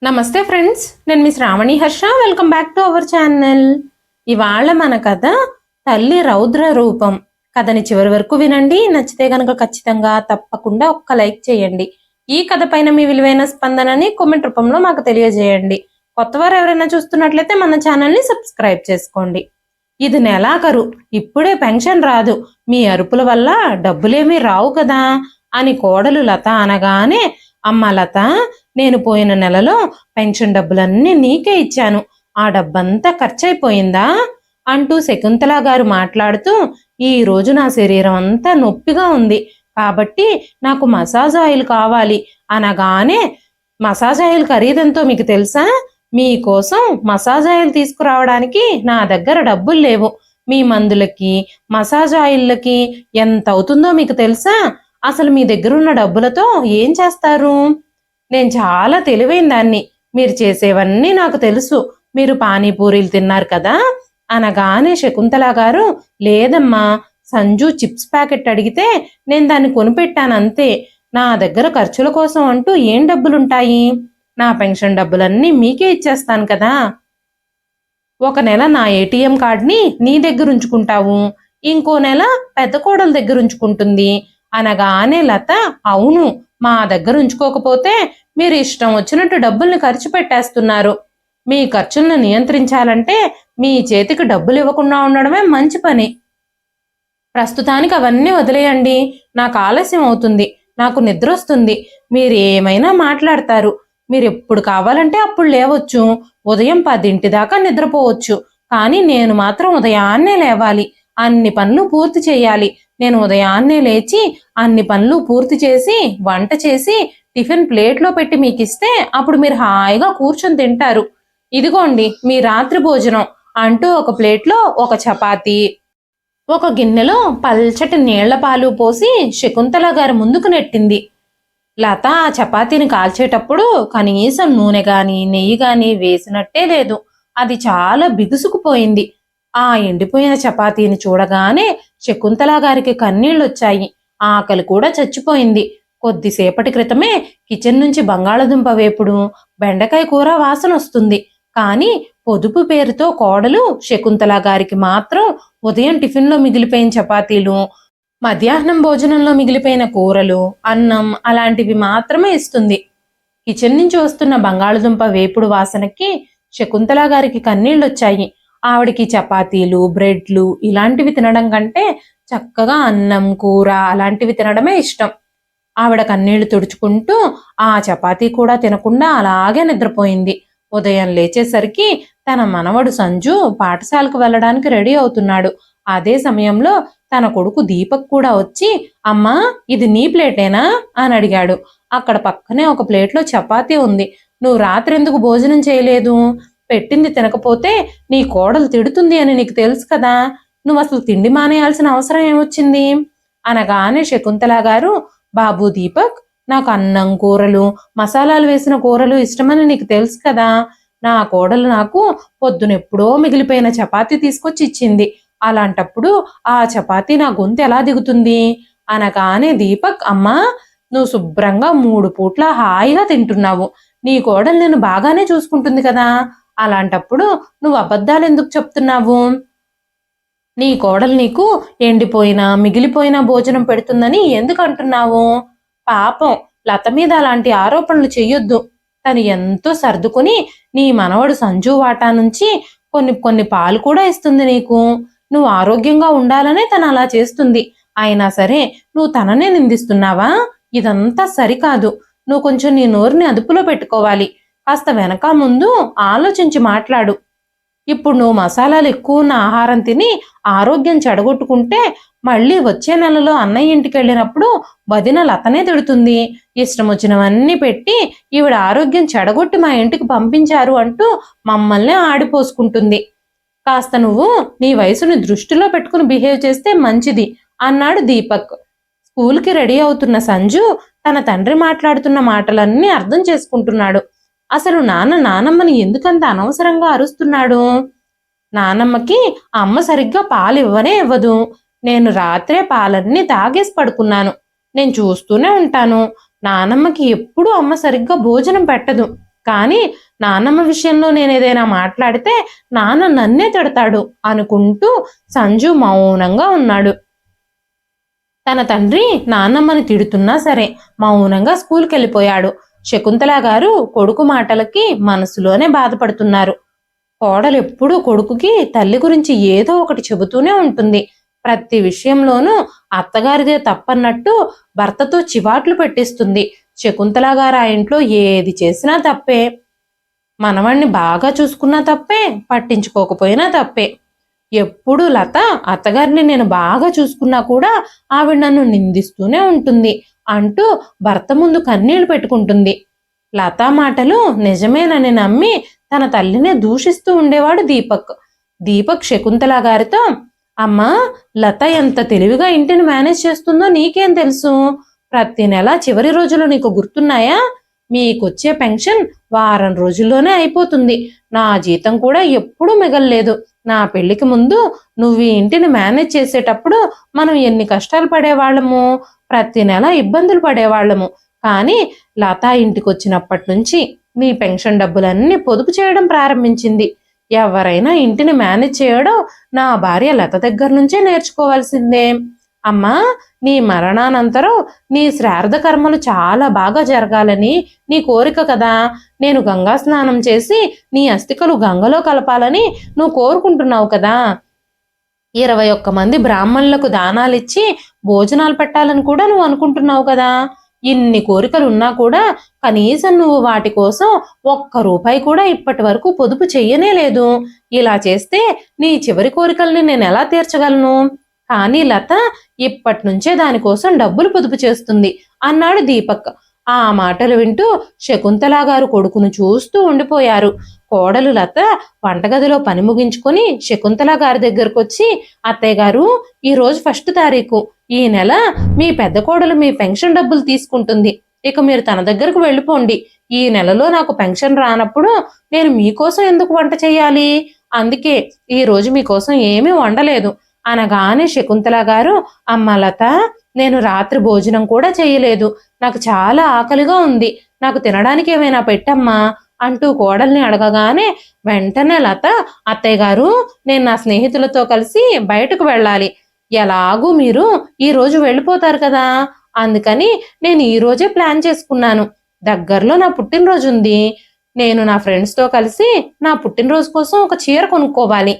నమస్తే ఫ్రెండ్స్, నేను మీ Shravani Harsha. Welcome back to our channel. ఇవాళ మన కథ తల్లి రౌద్ర రూపం. కథని చివరి వరకు వినండి. నచ్చితే కనుక ఖచ్చితంగా తప్పకుండా ఒక్క లైక్ చేయండి. ఈ కథ పైన మీ విలువైన స్పందనని కామెంట్ రూపంలో మాకు తెలియజేయండి. కొత్తవారు ఎవరైనా చూస్తున్నట్లయితే మన ఛానల్ని సబ్స్క్రైబ్ చేసుకోండి. ఇది నెలాఖరు, ఇప్పుడే పెన్షన్ రాదు, మీ అరుపుల వల్ల డబ్బులేమీ రావు కదా అని కోడలు లత అనగానే, అమ్మ లత, నేను పోయిన నెలలో పెన్షన్ డబ్బులన్నీ నీకే ఇచ్చాను, ఆ డబ్బంతా ఖర్చయిపోయిందా అంటూ శకుంతల గారు మాట్లాడుతూ, ఈ రోజు నా శరీరం అంతా నొప్పిగా ఉంది కాబట్టి నాకు మసాజ్ ఆయిల్ కావాలి అనగానే, మసాజ్ ఆయిల్ ఖరీదంతో మీకు తెలుసా? మీకోసం మసాజ్ ఆయిల్ తీసుకురావడానికి నా దగ్గర డబ్బులు లేవు. మీ మందులకి మసాజ్ ఆయిల్లకి ఎంత అవుతుందో మీకు తెలుసా? అసలు మీ దగ్గరున్న డబ్బులతో ఏం చేస్తారు? నేను చాలా తెలివైన దాన్ని, మీరు చేసేవన్నీ నాకు తెలుసు. మీరు పానీపూరీలు తిన్నారు కదా అనగానే శకుంతల గారు, లేదమ్మా, సంజు చిప్స్ ప్యాకెట్ అడిగితే నేను దాన్ని కొనిపెట్టానంతే. నా దగ్గర ఖర్చుల కోసం అంటూ ఏం డబ్బులుంటాయి? నా పెన్షన్ డబ్బులన్నీ మీకే ఇచ్చేస్తాను కదా. ఒక నెల నా ఏటీఎం కార్డ్ని నీ దగ్గర ఉంచుకుంటావు, ఇంకో నెల పెద్ద కోడల దగ్గర ఉంచుకుంటుంది అనగానే లత, అవును, మా దగ్గర ఉంచుకోకపోతే మీరు ఇష్టం వచ్చినట్టు డబ్బుల్ని ఖర్చు పెట్టేస్తున్నారు. మీ ఖర్చులను నియంత్రించాలంటే మీ చేతికి డబ్బులు ఇవ్వకుండా ఉండడమే మంచి పని. ప్రస్తుతానికి అవన్నీ వదిలేయండి, నాకు ఆలస్యం అవుతుంది, నాకు నిద్ర వస్తుంది. మీరు ఏమైనా మాట్లాడతారు. మీరు ఎప్పుడు కావాలంటే అప్పుడు లేవచ్చు, ఉదయం 10 దాకా నిద్రపోవచ్చు. కానీ నేను మాత్రం ఉదయాన్నే లేవాలి, అన్ని పనులు పూర్తి చేయాలి. నేను ఉదయాన్నే లేచి అన్ని పనులు పూర్తి చేసి వంట చేసి టిఫిన్ ప్లేట్లో పెట్టి మీకు ఇస్తే అప్పుడు మీరు హాయిగా కూర్చొని తింటారు. ఇదిగోండి మీ రాత్రి భోజనం అంటూ ఒక ప్లేట్లో ఒక చపాతీ, ఒక గిన్నెలో పల్చటి నీళ్ల పాలు పోసి శకుంతల గారి ముందుకు నెట్టింది. లత ఆ చపాతీని కాల్చేటప్పుడు కనీసం నూనె గాని నెయ్యి గాని వేసినట్టే లేదు. అది చాలా బిగుసుకుపోయింది. ఆ ఎండిపోయిన చపాతీని చూడగానే శకుంతల గారికి కన్నీళ్లొచ్చాయి. ఆకలి కూడా చచ్చిపోయింది. కొద్దిసేపటి క్రితమే కిచెన్ నుంచి బంగాళదుంప వేపుడు, బెండకాయ కూర వాసన వస్తుంది. కానీ పొదుపు పేరుతో కోడలు శకుంతల గారికి మాత్రం ఉదయం టిఫిన్లో మిగిలిపోయిన చపాతీలు, మధ్యాహ్నం భోజనంలో మిగిలిపోయిన కూరలు, అన్నం అలాంటివి మాత్రమే ఇస్తుంది. కిచెన్ నుంచి వస్తున్న బంగాళదుంప వేపుడు వాసనకి శకుంతల గారికి కన్నీళ్లొచ్చాయి. ఆవిడికి చపాతీలు, బ్రెడ్లు ఇలాంటివి తినడం కంటే చక్కగా అన్నం, కూర అలాంటివి తినడమే ఇష్టం. ఆవిడ కన్నీళ్లు తుడుచుకుంటూ ఆ చపాతీ కూడా తినకుండా అలాగే నిద్రపోయింది. ఉదయం లేచేసరికి తన మనవడు సంజు పాఠశాలకు వెళ్ళడానికి రెడీ అవుతున్నాడు. అదే సమయంలో తన కొడుకు దీపక్ కూడా వచ్చి, అమ్మా, ఇది నీ ప్లేటేనా అని అడిగాడు. అక్కడ పక్కనే ఒక ప్లేట్లో చపాతీ ఉంది. నువ్వు రాత్రి ఎందుకు భోజనం చేయలేదు? పెట్టింది తినకపోతే నీ కోడలు తిడుతుంది అని నీకు తెలుసు కదా, నువ్వు అసలు తిండి మానేయాల్సిన అవసరం ఏమొచ్చింది అనగానే శకుంతల గారు, బాబు దీపక్, నాకు అన్నం, కూరలు, మసాలాలు వేసిన కూరలు ఇష్టమని నీకు తెలుసు కదా. నా కోడలు నాకు పొద్దునెప్పుడో మిగిలిపోయిన చపాతీ తీసుకొచ్చి ఇచ్చింది. అలాంటప్పుడు ఆ చపాతీ నా గొంతు ఎలా దిగుతుంది అనగానే దీపక్, అమ్మా, నువ్వు శుభ్రంగా 3 పూట్ల హాయిగా తింటున్నావు. నీ కోడలు నేను బాగానే చూసుకుంటుంది కదా. అలాంటప్పుడు నువ్వు అబద్ధాలు ఎందుకు చెప్తున్నావు? నీ కోడలు నీకు ఎండిపోయినా మిగిలిపోయిన భోజనం పెడుతుందని ఎందుకు అంటున్నావు? పాపం, లత మీద అలాంటి ఆరోపణలు చెయ్యొద్దు. తను ఎంతో సర్దుకుని నీ మనవడు సంజు వాటా నుంచి కొన్ని పాలు కూడా ఇస్తుంది నీకు. నువ్వు ఆరోగ్యంగా ఉండాలనే తను అలా చేస్తుంది. అయినా సరే నువ్వు తననే నిందిస్తున్నావా? ఇదంతా సరికాదు. నువ్వు కొంచెం నీ నోరుని అదుపులో పెట్టుకోవాలి. కాస్త వెనక ముందు ఆలోచించి మాట్లాడు. ఇప్పుడు నువ్వు మసాలాలు ఎక్కువ ఉన్న ఆహారం తిని ఆరోగ్యం చెడగొట్టుకుంటే మళ్ళీ వచ్చే నెలలో అన్నయ్య ఇంటికి వెళ్ళినప్పుడు వదిన లతనే తిడుతుంది. ఇష్టం వచ్చినవన్నీ పెట్టి ఈవిడ ఆరోగ్యం చెడగొట్టి మా ఇంటికి పంపించారు అంటూ మమ్మల్ని ఆడిపోసుకుంటుంది. కాస్త నువ్వు నీ వయసుని దృష్టిలో పెట్టుకుని బిహేవ్ చేస్తే మంచిది అన్నాడు దీపక్. స్కూల్కి రెడీ అవుతున్న సంజు తన తండ్రి మాట్లాడుతున్న మాటలన్నీ అర్థం చేసుకుంటున్నాడు. అసలు నానమ్మని ఎందుకంత అనవసరంగా అరుస్తున్నాడు? నానమ్మకి అమ్మ సరిగ్గా పాలు ఇవ్వనే ఇవ్వదు. నేను రాత్రే పాలన్నీ తాగేసి పడుకున్నాను. నేను చూస్తూనే ఉంటాను. నానమ్మకి ఎప్పుడూ అమ్మ సరిగ్గా భోజనం పెట్టదు. కానీ నాన్నమ్మ విషయంలో నేను ఏదైనా మాట్లాడితే నాన్న నన్నే తిడతాడు అనుకుంటూ సంజు మౌనంగా ఉన్నాడు. తన తండ్రి నాన్నమ్మని తిడుతున్నా సరే మౌనంగా స్కూల్కి వెళ్ళిపోయాడు. శకుంతల గారు కొడుకు మాటలకి మనసులోనే బాధపడుతున్నారు. కోడలు ఎప్పుడూ కొడుకుకి తల్లి గురించి ఏదో ఒకటి చెబుతూనే ఉంటుంది. ప్రతి విషయంలోనూ అత్తగారిదే తప్పన్నట్టు భర్తతో చివాట్లు పెట్టిస్తుంది. శకుంతల గారు ఆ ఇంట్లో ఏది చేసినా తప్పే. మనవాణ్ణి బాగా చూసుకున్నా తప్పే, పట్టించుకోకపోయినా తప్పే. ఎప్పుడు లత అత్తగారిని నేను బాగా చూసుకున్నా కూడా ఆవిడ నన్ను నిందిస్తూనే ఉంటుంది అంటూ భర్త ముందు కన్నీళ్లు పెట్టుకుంటుంది. లత మాటలు నిజమేనని నమ్మి తన తల్లినే దూషిస్తూ ఉండేవాడు దీపక్. దీపక్ శకుంతల గారితో, అమ్మా, లత ఎంత తెలివిగా ఇంటిని మేనేజ్ చేస్తుందో నీకేం తెలుసు? ప్రతి నెల చివరి రోజులు నీకు గుర్తున్నాయా? మీకొచ్చే పెన్షన్ వారం రోజుల్లోనే అయిపోతుంది. నా జీతం కూడా ఎప్పుడూ మిగల్లేదు. నా పెళ్లికి ముందు నువ్వు ఈ ఇంటిని మేనేజ్ చేసేటప్పుడు మనం ఎన్ని కష్టాలు పడేవాళ్ళము, ప్రతి నెల ఇబ్బందులు పడేవాళ్ళము. కానీ లత ఇంటికి వచ్చినప్పటి నుంచి నీ పెన్షన్ డబ్బులన్నీ పొదుపు చేయడం ప్రారంభించింది. ఎవరైనా ఇంటిని మేనేజ్ చేయడం నా భార్య లత దగ్గర నుంచే నేర్చుకోవాల్సిందే. అమ్మా, నీ మరణానంతరం నీ శ్రార్థ కర్మలు చాలా బాగా జరగాలని నీ కోరిక కదా. నేను గంగా స్నానం చేసి నీ అస్థికలు గంగలో కలపాలని నువ్వు కోరుకుంటున్నావు కదా. 21 మంది బ్రాహ్మణులకు దానాలిచ్చి భోజనాలు పెట్టాలని కూడా నువ్వు అనుకుంటున్నావు కదా. ఇన్ని కోరికలు ఉన్నా కూడా కనీసం నువ్వు వాటి కోసం ఒక్క రూపాయి కూడా ఇప్పటి వరకు పొదుపు చెయ్యనే లేదు. ఇలా చేస్తే నీ చివరి కోరికల్ని నేను ఎలా తీర్చగలను? కానీ లత ఇప్పటి నుంచే దానికోసం డబ్బులు పొదుపు చేస్తుంది అన్నాడు దీపక్. ఆ మాటలు వింటూ శకుంతల గారు కొడుకును చూస్తూ ఉండిపోయారు. కోడలు లత వంటగదిలో పని ముగించుకొని శకుంతల గారి దగ్గరకు వచ్చి, అత్తయ్య గారు, ఈ రోజు 1 తారీఖు, ఈ నెల మీ పెద్ద కోడలు మీ పెన్షన్ డబ్బులు తీసుకుంటుంది. ఇక మీరు తన దగ్గరకు వెళ్ళిపోండి. ఈ నెలలో నాకు పెన్షన్ రానప్పుడు నేను మీకోసం ఎందుకు వంట చేయాలి? అందుకే ఈ రోజు మీకోసం ఏమీ వండలేదు అనగానే శకుంతల గారు, అమ్మ లత, నేను రాత్రి భోజనం కూడా చేయలేదు. నాకు చాలా ఆకలిగా ఉంది. నాకు తినడానికి ఏమైనా పెట్టమ్మా అంటూ కోడల్ని అడగగానే వెంటనే లత, అత్తయ్య గారు, నేను నా స్నేహితులతో కలిసి బయటకు వెళ్ళాలి. ఎలాగూ మీరు ఈ రోజు వెళ్ళిపోతారు కదా, అందుకని నేను ఈ రోజే ప్లాన్ చేసుకున్నాను. దగ్గరలో నా పుట్టినరోజు ఉంది. నేను నా ఫ్రెండ్స్తో కలిసి నా పుట్టినరోజు కోసం ఒక చీర కొనుక్కోవాలి.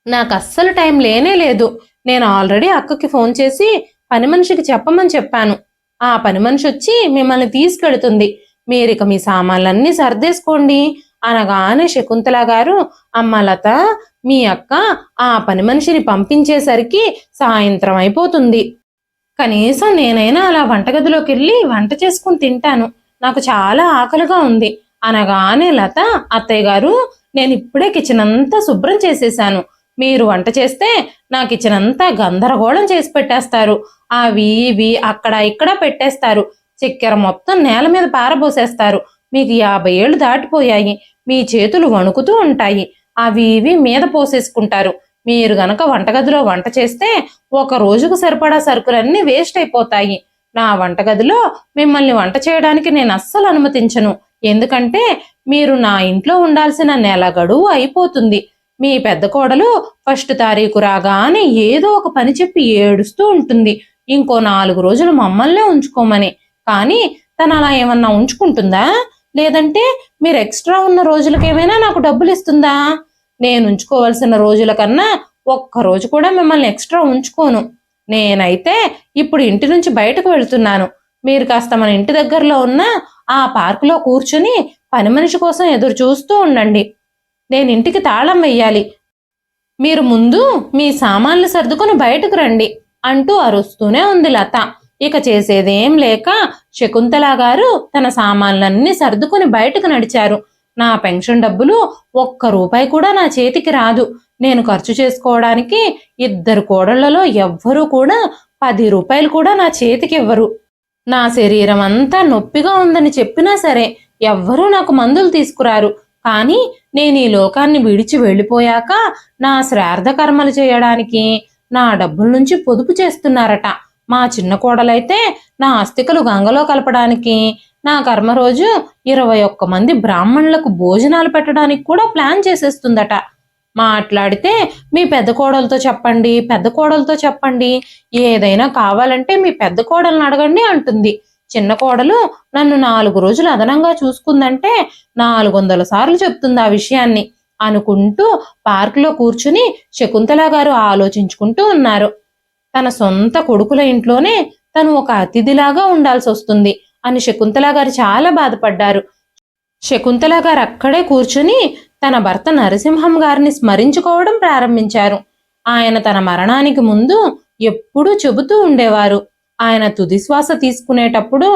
నాకు అస్సలు టైం లేనే లేదు. నేను ఆల్రెడీ అక్కకి ఫోన్ చేసి పని మనిషికి చెప్పమని చెప్పాను. ఆ పని మనిషి వచ్చి మిమ్మల్ని తీసుకెడుతుంది. మీరిక మీ సామాన్లన్నీ సర్దేసుకోండి అనగానే శకుంతల గారు, అమ్మ లత, మీ అక్క ఆ పని మనిషిని పంపించేసరికి సాయంత్రం అయిపోతుంది. కనీసం నేనైనా అలా వంటగదిలోకి వెళ్ళి వంట చేసుకుని తింటాను. నాకు చాలా ఆకలిగా ఉంది అనగానే లత, అత్తయ్య గారు, నేను ఇప్పుడే కిచెన్ అంతా శుభ్రం చేసేసాను. మీరు వంట చేస్తే నా కిచెన్ అంతా గందరగోళం చేసి పెట్టేస్తారు. అవి ఇవి అక్కడ ఇక్కడ పెట్టేస్తారు. చక్కెర మొత్తం నేల మీద పారబోసేస్తారు. మీకు 50 ఏళ్ళు దాటిపోయాయి. మీ చేతులు వణుకుతూ ఉంటాయి. అవి ఇవి మీద పోసేసుకుంటారు. మీరు గనక వంటగదిలో వంట చేస్తే ఒక రోజుకు సరిపడా సరుకులన్నీ వేస్ట్ అయిపోతాయి. నా వంటగదిలో మిమ్మల్ని వంట చేయడానికి నేను అస్సలు అనుమతించను. ఎందుకంటే మీరు నా ఇంట్లో ఉండాల్సిన నెల గడువు అయిపోతుంది. మీ పెద్ద కోడలు 1 తారీఖు రాగానే ఏదో ఒక పని చెప్పి ఏడుస్తూ ఉంటుంది. ఇంకో 4 రోజులు మమ్మల్నే ఉంచుకోమని. కానీ తను అలా ఏమన్నా ఉంచుకుంటుందా? లేదంటే మీరు ఎక్స్ట్రా ఉన్న రోజులకేమైనా నాకు డబ్బులు ఇస్తుందా? నేను ఉంచుకోవాల్సిన రోజుల కన్నా ఒక్క రోజు కూడా మిమ్మల్ని ఎక్స్ట్రా ఉంచుకోను. నేనైతే ఇప్పుడు ఇంటి నుంచి బయటకు వెళ్తున్నాను. మీరు కాస్త మన ఇంటి దగ్గరలో ఉన్న ఆ పార్కులో కూర్చుని పని మనిషి కోసం ఎదురు చూస్తూ ఉండండి. నేను ఇంటికి తాళం వెయ్యాలి. మీరు ముందు మీ సామాన్లు సర్దుకొని బయటకు రండి అంటూ అరుస్తూనే ఉంది లత. ఇక చేసేదేం లేక శకుంతల గారు తన సామాన్లన్నీ సర్దుకొని బయటకు నడిచారు. నా పెన్షన్ డబ్బులు ఒక్క రూపాయి కూడా నా చేతికి రాదు. నేను ఖర్చు చేసుకోవడానికి 2 కోడళ్లలో ఎవ్వరూ కూడా 10 రూపాయలు కూడా నా చేతికి ఇవ్వరు. నా శరీరం అంతా నొప్పిగా ఉందని చెప్పినా సరే ఎవ్వరూ నాకు మందులు తీసుకురారు. కానీ నేను ఈ లోకాన్ని విడిచి వెళ్ళిపోయాక నా శ్రార్థ కర్మలు చేయడానికి నా డబ్బుల నుంచి పొదుపు చేస్తున్నారట. మా చిన్న కోడలైతే నా అస్థికలు గంగలో కలపడానికి, నా కర్మ రోజు 21 మంది బ్రాహ్మణులకు భోజనాలు పెట్టడానికి కూడా ప్లాన్ చేసేస్తుందట. మాట్లాడితే మీ పెద్ద కోడలతో చెప్పండి, పెద్ద కోడలతో చెప్పండి, ఏదైనా కావాలంటే మీ పెద్ద కోడల్ని అడగండి అంటుంది. చిన్న కోడలు నన్ను 4 రోజులు అదనంగా చూసుకుందంటే 400 సార్లు చెప్తుంది ఆ విషయాన్ని అనుకుంటూ పార్కులో కూర్చుని శకుంతల గారు ఆలోచించుకుంటూ ఉన్నారు. తన సొంత కొడుకుల ఇంట్లోనే తను ఒక అతిథిలాగా ఉండాల్సి వస్తుంది అని శకుంతల గారు చాలా బాధపడ్డారు. శకుంతల గారు అక్కడే కూర్చుని తన భర్త నరసింహం గారిని స్మరించుకోవడం ప్రారంభించారు. ఆయన తన మరణానికి ముందు ఎప్పుడూ చెబుతూ ఉండేవారు. ఆయన తుదిశ్వాస తీసుకునేటప్పుడు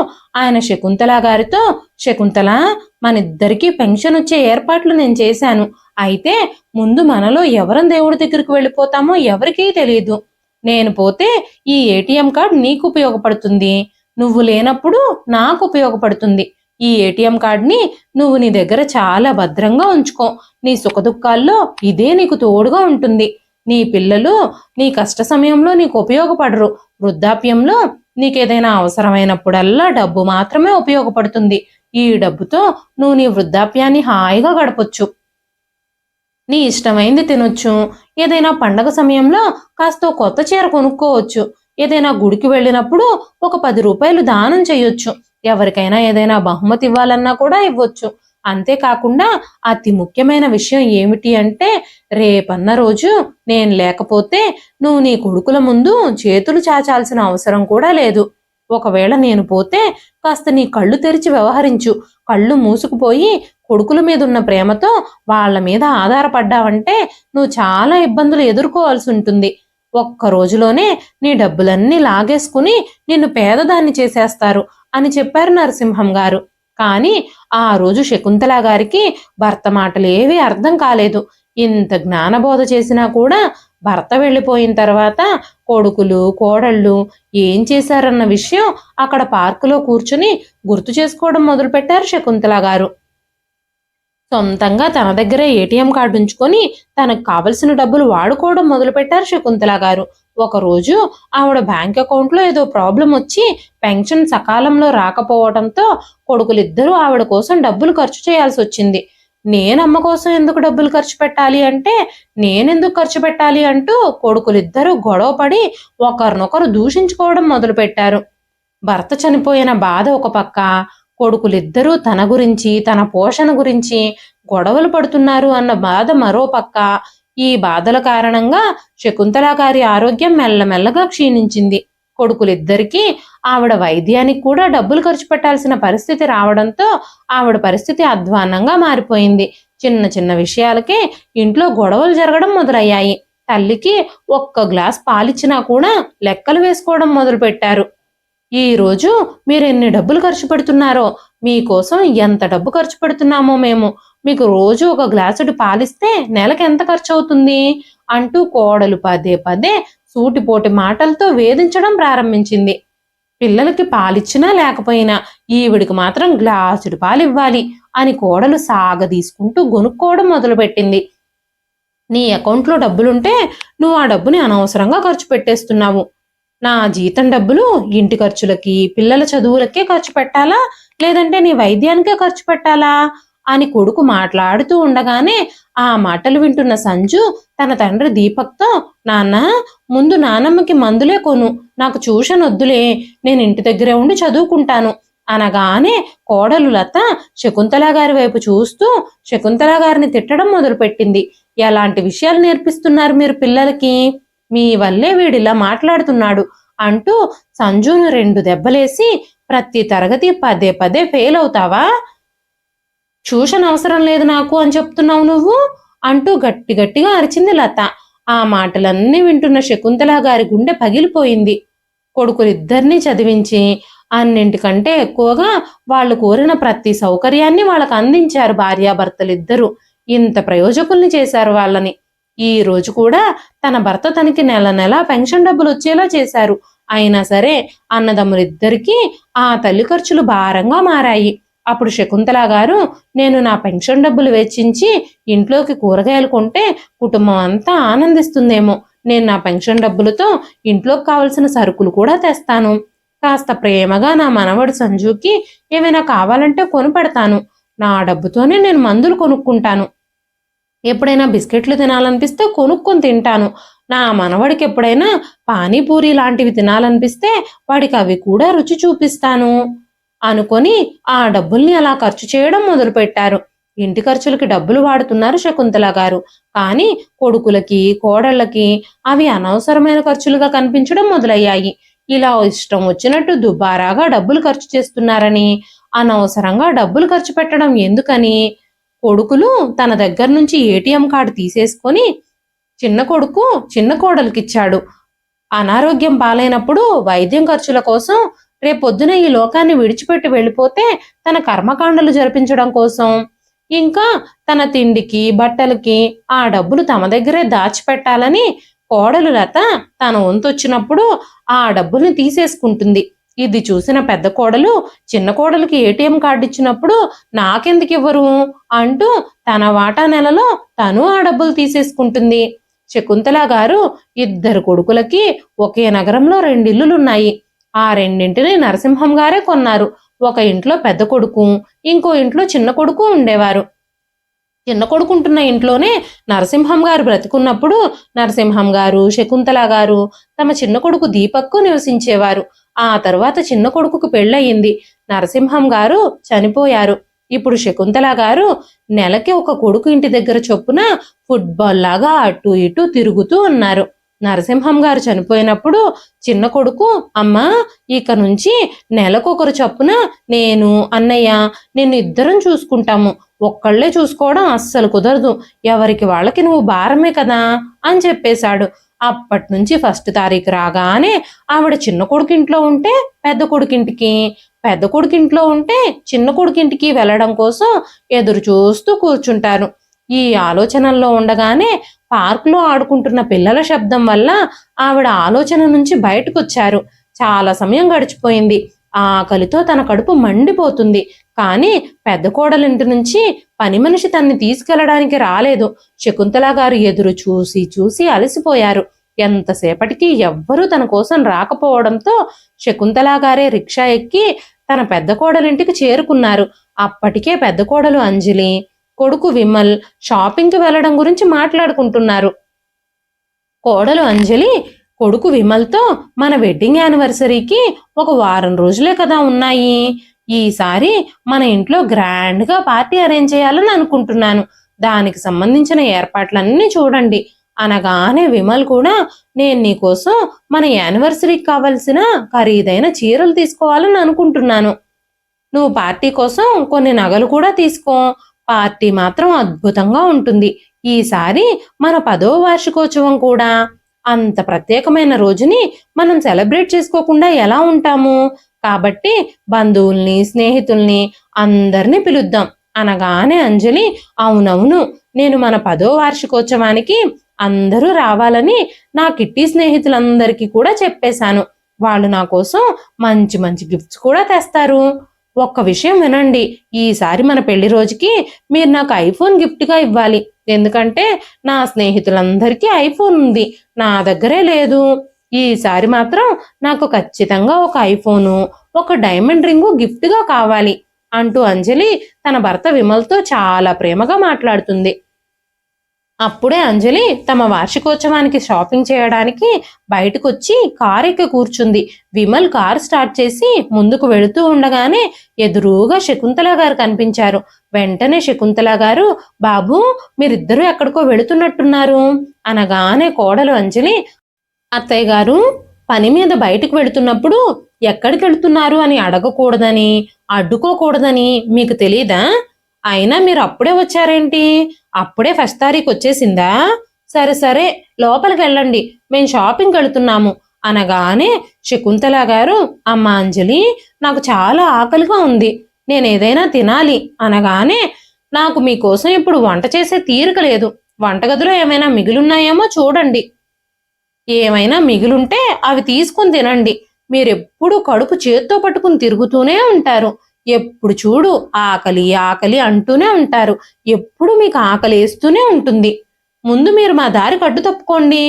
ఆయన శకుంతల గారితో, శకుంతల, మనిద్దరికీ పెన్షన్ వచ్చే ఏర్పాట్లు నేను చేశాను. అయితే ముందు మనలో ఎవరం దేవుడి దగ్గరికి వెళ్ళిపోతామో ఎవరికీ తెలియదు. నేను పోతే ఈ ఏటీఎం కార్డ్ నీకు ఉపయోగపడుతుంది, నువ్వు లేనప్పుడు నాకు ఉపయోగపడుతుంది. ఈ ఏటీఎం కార్డ్ని నువ్వు నీ దగ్గర చాలా భద్రంగా ఉంచుకో. నీ సుఖదుఖాల్లో ఇదే నీకు తోడుగా ఉంటుంది. నీ పిల్లలు నీ కష్ట సమయంలో నీకు ఉపయోగపడరు. వృద్ధాప్యంలో నీకేదైనా అవసరమైనప్పుడల్లా డబ్బు మాత్రమే ఉపయోగపడుతుంది. ఈ డబ్బుతో నువ్వు నీ వృద్ధాప్యాన్ని హాయిగా గడపొచ్చు. నీ ఇష్టమైంది తినొచ్చు. ఏదైనా పండగ సమయంలో కాస్త కొత్త చీర కొనుక్కోవచ్చు. ఏదైనా గుడికి వెళ్ళినప్పుడు ఒక 10 రూపాయలు దానం చేయొచ్చు. ఎవరికైనా ఏదైనా బహుమతి ఇవ్వాలన్నా కూడా ఇవ్వచ్చు. అంతేకాకుండా అతి ముఖ్యమైన విషయం ఏమిటి అంటే, రేపన్న రోజు నేను లేకపోతే నువ్వు నీ కొడుకుల ముందు చేతులు చాచాల్సిన అవసరం కూడా లేదు. ఒకవేళ నేను పోతే కాస్త నీ కళ్ళు తెరిచి వ్యవహరించు. కళ్ళు మూసుకుపోయి కొడుకుల మీద ఉన్న ప్రేమతో వాళ్ళ మీద ఆధారపడ్డావంటే నువ్వు చాలా ఇబ్బందులు ఎదుర్కోవాల్సి ఉంటుంది. ఒక్క రోజులోనే నీ డబ్బులన్నీ లాగేసుకుని నిన్ను పేదదాన్ని చేసేస్తారు అని చెప్పారు నరసింహం గారు. కానీ ఆ రోజు శకుంతల గారికి భర్త మాటలేవీ అర్థం కాలేదు. ఇంత జ్ఞానబోధ చేసినా కూడా భర్త వెళ్ళిపోయిన తర్వాత కొడుకులు కోడళ్ళు ఏం చేశారన్న విషయం అక్కడ పార్కులో కూర్చుని గుర్తు చేసుకోవడం మొదలుపెట్టారు శకుంతల గారు. సొంతంగా తన దగ్గరే ఏటీఎం కార్డు ఉంచుకొని తనకు కావలసిన డబ్బులు వాడుకోవడం మొదలుపెట్టారు శకుంతల గారు. ఒకరోజు ఆవిడ బ్యాంక్ అకౌంట్లో ఏదో ప్రాబ్లం వచ్చి పెన్షన్ సకాలంలో రాకపోవడంతో కొడుకులిద్దరూ ఆవిడ కోసం డబ్బులు ఖర్చు చేయాల్సి వచ్చింది. నేనమ్మ కోసం ఎందుకు డబ్బులు ఖర్చు పెట్టాలి అంటే, నేనెందుకు ఖర్చు పెట్టాలి అంటూ కొడుకులిద్దరూ గొడవపడి ఒకరినొకరు దూషించుకోవడం మొదలుపెట్టారు. భర్త చనిపోయిన బాధ ఒక పక్క, కొడుకులిద్దరూ తన గురించి తన పోషణ గురించి గొడవలు పడుతున్నారు అన్న బాధ మరో పక్క. ఈ బాధల కారణంగా శకుంతల గారి ఆరోగ్యం మెల్లమెల్లగా క్షీణించింది. కొడుకులిద్దరికీ ఆవిడ వైద్యానికి కూడా డబ్బులు ఖర్చు పెట్టాల్సిన పరిస్థితి రావడంతో ఆవిడ పరిస్థితి అధ్వాన్నంగా మారిపోయింది. చిన్న చిన్న విషయాలకే ఇంట్లో గొడవలు జరగడం మొదలయ్యాయి. తల్లికి ఒక్క గ్లాస్ పాలిచ్చినా కూడా లెక్కలు వేసుకోవడం మొదలుపెట్టారు. ఈ రోజు మీరు ఎన్ని డబ్బులు ఖర్చు పెడుతున్నారో, మీకోసం ఎంత డబ్బు ఖర్చు పెడుతున్నామో మేము, మీకు రోజు ఒక గ్లాసుడు పాలిస్తే నెలకు ఎంత ఖర్చు అవుతుంది అంటూ కోడలు పదే పదే సూటిపోటి మాటలతో వేధించడం ప్రారంభించింది. పిల్లలకి పాలిచ్చినా లేకపోయినా ఈవిడికి మాత్రం గ్లాసుడు పాలివ్వాలి అని కోడలు సాగదీసుకుంటూ గొనుక్కోవడం మొదలుపెట్టింది. నీ అకౌంట్లో డబ్బులుంటే నువ్వు ఆ డబ్బుని అనవసరంగా ఖర్చు పెట్టేస్తున్నావు. నా జీతం డబ్బులు ఇంటి ఖర్చులకి పిల్లల చదువులకే ఖర్చు పెట్టాలా, లేదంటే నీ వైద్యానికే ఖర్చు పెట్టాలా అని కొడుకు మాట్లాడుతూ ఉండగానే ఆ మాటలు వింటున్న సంజు తన తండ్రి దీపక్తో, నాన్న, ముందు నానమ్మకి మందులే కొను, నాకు ట్యూషన్ వద్దులే, నేను ఇంటి దగ్గరే ఉండి చదువుకుంటాను అనగానే కోడలు లత శకుంతల గారి వైపు చూస్తూ శకుంతల గారిని తిట్టడం మొదలుపెట్టింది. ఎలాంటి విషయాలు నేర్పిస్తున్నారు మీరు పిల్లలకి? మీ వల్లే వీడిలా మాట్లాడుతున్నాడు అంటూ సంజును 2 దెబ్బలేసి, ప్రతి తరగతి పదే పదే ఫెయిల్ అవుతావా? ట్యూషన్ అవసరం లేదు నాకు అని చెప్తున్నావు నువ్వు అంటూ గట్టి గట్టిగా అరిచింది లత. ఆ మాటలన్నీ వింటున్న శకుంతల గారి గుండె పగిలిపోయింది. కొడుకులిద్దరినీ చదివించి అన్నింటికంటే ఎక్కువగా వాళ్ళు కోరిన ప్రతి సౌకర్యాన్ని వాళ్ళకు అందించారు భార్యాభర్తలిద్దరూ. ఇంత ప్రయోజకుల్ని చేశారు వాళ్ళని. ఈ రోజు కూడా తన భర్త తనకి నెల నెల పెన్షన్ డబ్బులు వచ్చేలా చేశారు. అయినా సరే అన్నదమ్ములిద్దరికీ ఆ తల్లి ఖర్చులు భారంగా మారాయి. అప్పుడు శకుంతల గారు, నేను నా పెన్షన్ డబ్బులు వెచ్చించి ఇంట్లోకి కూరగాయలు కొంటే కుటుంబం అంతా ఆనందిస్తుందేమో, నేను నా పెన్షన్ డబ్బులతో ఇంట్లోకి కావలసిన సరుకులు కూడా తెస్తాను. కాస్త ప్రేమగా నా మనవడు సంజుకి ఏమైనా కావాలంటే కొని పెడతాను. నా డబ్బుతోనే నేను మందులు కొనుక్కుంటాను. ఎప్పుడైనా బిస్కెట్లు తినాలనిపిస్తే కొనుక్కొని తింటాను. నా మనవడికి ఎప్పుడైనా పానీపూరి లాంటివి తినాలనిపిస్తే వాడికి అవి కూడా రుచి చూపిస్తాను అనుకొని ఆ డబ్బుల్ని అలా ఖర్చు చేయడం మొదలుపెట్టారు. ఇంటి ఖర్చులకి డబ్బులు వాడుతున్నారు శకుంతల గారు. కానీ కొడుకులకి, కోడళ్ళకి అవి అనవసరమైన ఖర్చులుగా కనిపించడం మొదలయ్యాయి. ఇలా ఇష్టం వచ్చినట్టు దుబారాగా డబ్బులు ఖర్చు చేస్తున్నారని, అనవసరంగా డబ్బులు ఖర్చు పెట్టడం ఎందుకని కొడుకులు తన దగ్గర నుంచి ఏటీఎం కార్డు తీసేసుకొని చిన్న కొడుకు చిన్న కోడలికిచ్చాడు. అనారోగ్యం పాలైనప్పుడు వైద్యం ఖర్చుల కోసం రేపొద్దున ఈ లోకాన్ని విడిచిపెట్టి వెళ్ళిపోతే తన కర్మకాండలు జరిపించడం కోసం, ఇంకా తన తిండికి బట్టలకి ఆ డబ్బులు తమ దగ్గరే దాచిపెట్టాలని కోడలు లత తన వంతొచ్చినప్పుడు ఆ డబ్బుల్ని తీసేసుకుంటుంది. ఇది చూసిన పెద్ద కోడలు చిన్న కోడలికి ఏటీఎం కార్డు ఇచ్చినప్పుడు నాకెందుకు ఇవ్వరు అంటూ తన వాటా నెలలో తను ఆ డబ్బులు తీసేసుకుంటుంది. శకుంతల గారు ఇద్దరు కొడుకులకి ఒకే నగరంలో 2 ఇల్లులున్నాయి. ఆ రెండింటిని నరసింహం గారే కొన్నారు. ఒక ఇంట్లో పెద్ద కొడుకు, ఇంకో ఇంట్లో చిన్న కొడుకు ఉండేవారు. చిన్న కొడుకుంటున్న ఇంట్లోనే నరసింహం గారు బ్రతికున్నప్పుడు నరసింహం గారు, శకుంతల గారు తమ చిన్న కొడుకు దీపక్కు నివసించేవారు. ఆ తర్వాత చిన్న కొడుకుకు పెళ్ళయింది. నరసింహం గారు చనిపోయారు. ఇప్పుడు శకుంతల గారు నెలకి ఒక కొడుకు ఇంటి దగ్గర చొప్పున ఫుట్బాల్ లాగా అటు ఇటు తిరుగుతూ ఉన్నారు. నరసింహం గారు చనిపోయినప్పుడు చిన్న కొడుకు, అమ్మా ఇక నుంచి నెలకొకరు చొప్పున నేను, అన్నయ్య నిన్ను ఇద్దరం చూసుకుంటాము. ఒక్కళ్లే చూసుకోవడం అస్సలు కుదరదు. ఎవరికి వాళ్ళకి నువ్వు భారమే కదా అని చెప్పేశాడు. అప్పటి నుంచి 1 తారీఖు రాగానే ఆవిడ చిన్న కొడుకింట్లో ఉంటే పెద్ద కొడుకింటికి, పెద్ద కొడుకింట్లో ఉంటే చిన్న కొడుకింటికి వెళ్ళడం కోసం ఎదురు చూస్తూ కూర్చుంటారు. ఈ ఆలోచనల్లో ఉండగానే పార్కులో ఆడుకుంటున్న పిల్లల శబ్దం వల్ల ఆవిడ ఆలోచన నుంచి బయటకొచ్చారు. చాలా సమయం గడిచిపోయింది. ఆకలితో తన కడుపు మండిపోతుంది. కానీ పెద్ద కోడలింటి నుంచి పని మనిషి తన్ని తీసుకెళ్లడానికి రాలేదు. శకుంతల గారు ఎదురు చూసి చూసి అలసిపోయారు. ఎంతసేపటికి ఎవ్వరూ తన కోసం రాకపోవడంతో శకుంతల గారే రిక్షా ఎక్కి తన పెద్ద కోడలింటికి చేరుకున్నారు. అప్పటికే పెద్ద కోడలు అంజలి, కొడుకు విమల్ షాపింగ్కి వెళ్లడం గురించి మాట్లాడుకుంటున్నారు. కోడలు అంజలి కొడుకు విమల్తో మన వెడ్డింగ్ యానివర్సరీకి ఒక వారం రోజులే కదా ఉన్నాయి. ఈసారి మన ఇంట్లో గ్రాండ్గా పార్టీ అరేంజ్ చేయాలని అనుకుంటున్నాను. దానికి సంబంధించిన ఏర్పాట్లన్నీ చూడండి అనగానే విమల్ కూడా నేను నీకోసం మన యానివర్సరీకి కావలసిన ఖరీదైన చీరలు తీసుకోవాలని అనుకుంటున్నాను. నువ్వు పార్టీ కోసం కొన్ని నగలు కూడా తీసుకో. పార్టీ మాత్రం అద్భుతంగా ఉంటుంది. ఈసారి మన 10వ వార్షికోత్సవం కూడా. అంత ప్రత్యేకమైన రోజుని మనం సెలబ్రేట్ చేసుకోకుండా ఎలా ఉంటాము? కాబట్టి బంధువుల్ని, స్నేహితుల్ని అందరినీ పిలుద్దాం అనగానే అంజలి అవునవును, నేను మన 10వ వార్షికోత్సవానికి అందరూ రావాలని నా కిట్టి స్నేహితులందరికీ కూడా చెప్పేశాను. వాళ్ళు నా కోసం మంచి మంచి గిఫ్ట్స్ కూడా తెస్తారు. ఒక్క విషయం వినండి, ఈసారి మన పెళ్లి రోజుకి మీరు నాకు ఐఫోన్ గిఫ్ట్గా ఇవ్వాలి. ఎందుకంటే నా స్నేహితులందరికీ ఐఫోన్ ఉంది, నా దగ్గరే లేదు. ఈసారి మాత్రం నాకు ఖచ్చితంగా ఒక ఐఫోను, ఒక డైమండ్ రింగు గిఫ్ట్గా కావాలి అంటూ అంజలి తన భర్త విమల్తో చాలా ప్రేమగా మాట్లాడుతుంది. అప్పుడే అంజలి తమ వార్షికోత్సవానికి షాపింగ్ చేయడానికి బయటకొచ్చి కారు ఎక్కి కూర్చుంది. విమల్ కారు స్టార్ట్ చేసి ముందుకు వెళుతూ ఉండగానే ఎదురుగా శకుంతల గారు కనిపించారు. వెంటనే శకుంతల గారు, బాబు మీరిద్దరూ ఎక్కడికో వెళుతున్నట్టున్నారు అనగానే కోడలు అంజలి, అత్తయ్య గారు పని మీద బయటకు వెళుతున్నప్పుడు ఎక్కడికి వెళుతున్నారు అని అడగకూడదని, అడ్డుకోకూడదని మీకు తెలీదా? అయినా మీరు అప్పుడే వచ్చారేంటి? అప్పుడే 1 తారీఖు వచ్చేసిందా? సరే సరే లోపలికి వెళ్ళండి, మేం షాపింగ్కి వెళుతున్నాము అనగానే శకుంతల గారు, అమ్మ అంజలి నాకు చాలా ఆకలిగా ఉంది, నేనేదైనా తినాలి అనగానే నాకు మీకోసం ఇప్పుడు వంట చేసే తీరిక లేదు. వంటగదిలో ఏమైనా మిగిలిన్నాయేమో చూడండి. ఏమైనా మిగిలుంటే అవి తీసుకుని తినండి. మీరెప్పుడు కడుపు చేత్తో పట్టుకుని తిరుగుతూనే ఉంటారు. ఎప్పుడు చూడు ఆకలి ఆకలి అంటూనే ఉంటారు. ఎప్పుడు మీకు ఆకలి వేస్తూనే ఉంటుంది. ముందు మీరు మా దారి కట్టు తప్పుకోండి,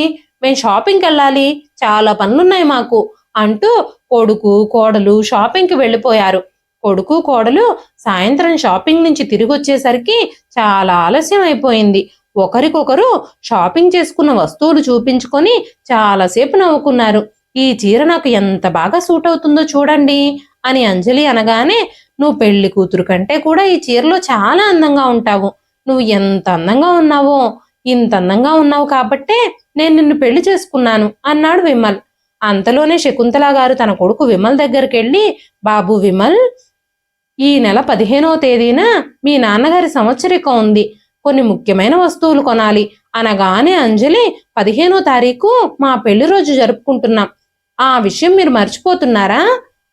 మేం షాపింగ్కి వెళ్ళాలి, చాలా పనులున్నాయి మాకు అంటూ కొడుకు కోడలు షాపింగ్కి వెళ్ళిపోయారు. కొడుకు కోడలు సాయంత్రం షాపింగ్ నుంచి తిరిగి వచ్చేసరికి చాలా ఆలస్యం అయిపోయింది. ఒకరికొకరు షాపింగ్ చేసుకున్న వస్తువులు చూపించుకొని చాలాసేపు నవ్వుకున్నారు. ఈ చీర నాకు ఎంత బాగా సూట్ అవుతుందో చూడండి అని అంజలి అనగానే, నువ్వు పెళ్లి కూతురు కంటే కూడా ఈ చీరలో చాలా అందంగా ఉంటావు. నువ్వు ఎంత అందంగా ఉన్నావో, ఇంత అందంగా ఉన్నావు కాబట్టే నేను నిన్ను పెళ్లి చేసుకున్నాను అన్నాడు విమల్. అంతలోనే శకుంతల గారు తన కొడుకు విమల్ దగ్గరికి వెళ్ళి, బాబు విమల్, ఈ నెల 15వ తేదీన మీ నాన్నగారి సంవత్సరికం ఉంది. కొన్ని ముఖ్యమైన వస్తువులు కొనాలి అనగానే అంజలి, 15వ తారీఖు మా పెళ్లి రోజు జరుపుకుంటున్నాం. ఆ విషయం మీరు మర్చిపోతున్నారా?